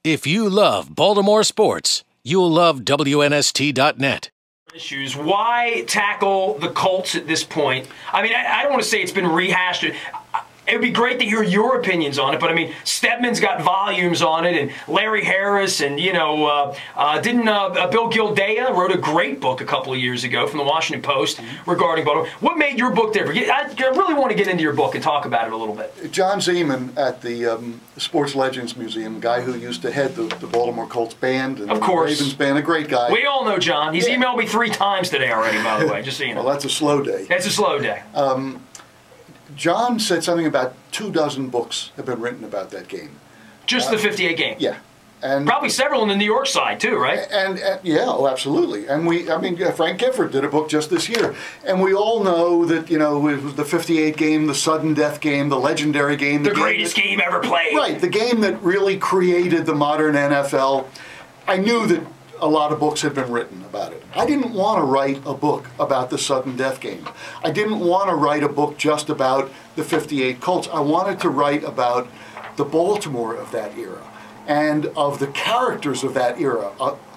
If you love Baltimore sports, you'll love WNST.net. Issues. Why tackle the Colts at this point? I mean, I don't want to say it's been rehashed. It would be great to hear your opinions on it, but I mean, Stedman's got volumes on it, and Larry Harris, and Bill Gildea wrote a great book a couple of years ago from the Washington Post regarding Baltimore. What made your book different? I really want to get into your book and talk about it a little bit. John Zeman at the Sports Legends Museum, guy who used to head the Baltimore Colts band and of course. the Ravens band, a great guy. We all know John. He's emailed me 3 times today already, by the way, just so you know. Well, that's a slow day. It's a slow day. John said something about 24 books have been written about that game. Just the 58 game? Yeah. And probably several on the New York side, too, right? And yeah, oh, absolutely. And Frank Gifford did a book just this year. And we all know that, it was the 58 game, the sudden death game, the legendary game. The greatest game ever played. Right, the game that really created the modern NFL. I knew that a lot of books had been written about it. I didn't want to write a book about the sudden death game. I didn't want to write a book just about the 58 Colts. I wanted to write about the Baltimore of that era and of the characters of that era,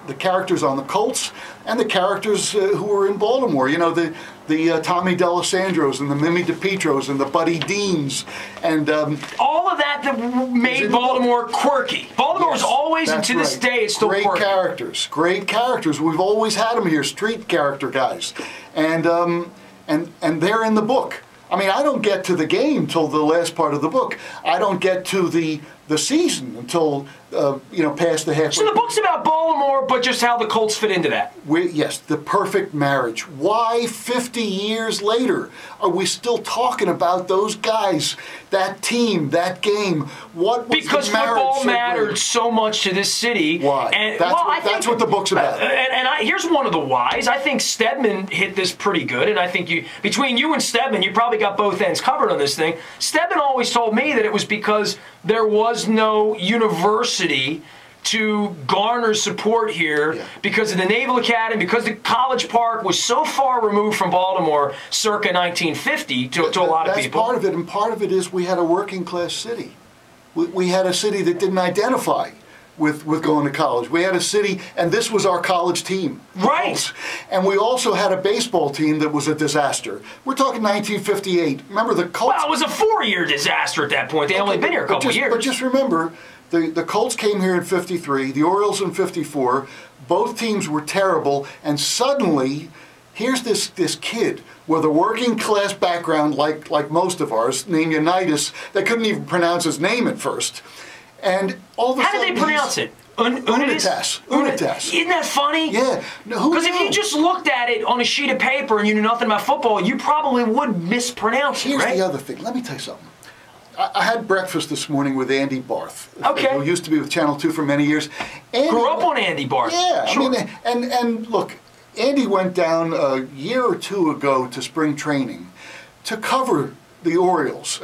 the characters on the Colts and the characters who were in Baltimore. The Tommy D'Alessandros and the Mimi DePietros and the Buddy Deans and all of that made Baltimore quirky. Baltimore was always, and to this day, it's still quirky. Great characters. We've always had them here, street character guys, and they're in the book. I mean, I don't get to the game till the last part of the book. I don't get to the season until past the halfway. So the book's about Baltimore, but just how the Colts fit into that. Yes, the perfect marriage. Why 50 years later are we still talking about those guys, that team, that game? What was because the marriage football so mattered great? So much to this city. Why? And, that's what the book's about. Here's one of the whys. I think Stedman hit this pretty good, and I think between you and Stedman, you probably got both ends covered on this thing. Stedman always told me that it was because there was no university to garner support here because of the Naval Academy, because the College Park was so far removed from Baltimore circa 1950 to a lot of people. That's part of it, and part of it is we had a working class city. We had a city that didn't identify with going to college. We had a city, and this was our college team. Right. And we also had a baseball team that was a disaster. We're talking 1958. Remember the Colts? Well, it was a 4-year disaster at that point. They only been here a couple years. But just remember, the Colts came here in 53, the Orioles in 54. Both teams were terrible, and suddenly, here's this kid with a working class background like most of ours, named Unitas. They couldn't even pronounce his name at first. And all of a sudden, how did they pronounce it? Unitas. Isn't that funny? Yeah. Because if you just looked at it on a sheet of paper and you knew nothing about football, you probably would mispronounce it, right? Here's the other thing. Let me tell you something. I had breakfast this morning with Andy Barth, who used to be with Channel 2 for many years. Grew up on Andy Barth. Yeah. Sure. I mean, and look, Andy went down a year or two ago to spring training to cover the Orioles.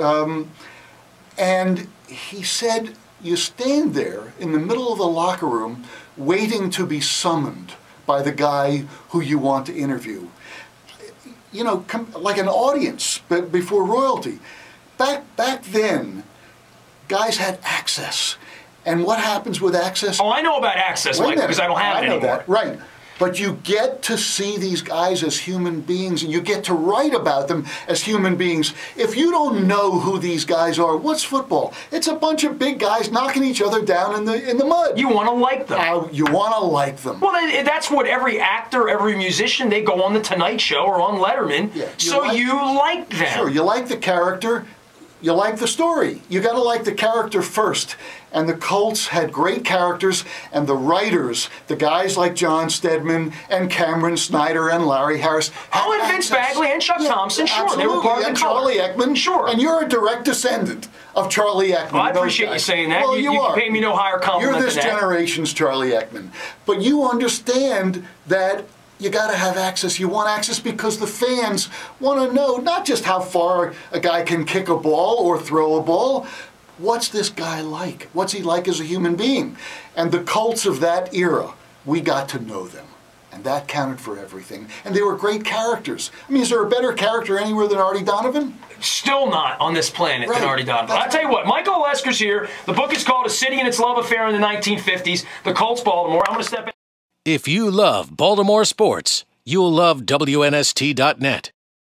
And he said, you stand there in the middle of the locker room waiting to be summoned by the guy who you want to interview. Like an audience before royalty. Back then, guys had access. And what happens with access? Oh, I know about access, Michael, because I don't have it anymore. That. Right. But you get to see these guys as human beings, and you get to write about them as human beings. If you don't know who these guys are, what's football? It's a bunch of big guys knocking each other down in the mud. You want to like them. You want to like them. Well, that's what every actor, every musician, they go on The Tonight Show or on Letterman, you like them. Sure, you like the character. You like the story. You got to like the character first. And the Colts had great characters, and the writers, the guys like John Stedman and Cameron Snyder and Larry Harris. Oh, and Vince Bagley and Chuck Thompson, sure. Absolutely. They were part of the Charlie Ekman. Sure. And you're a direct descendant of Charlie Ekman. Well, I appreciate you saying that. Well, you are. Pay me no higher compliment You're this than that. generation's Charlie Ekman. But you understand that you got to have access. You want access because the fans want to know not just how far a guy can kick a ball or throw a ball. What's this guy like? What's he like as a human being? And the Colts of that era, we got to know them. And that counted for everything. And they were great characters. I mean, is there a better character anywhere than Artie Donovan? Still not on this planet than Artie Donovan. That's I'll tell you what, Michael Olesker's here. The book is called A City and Its Love Affair in the 1950s, the Colts, Baltimore. I'm going to step in. If you love Baltimore sports, you'll love WNST.net.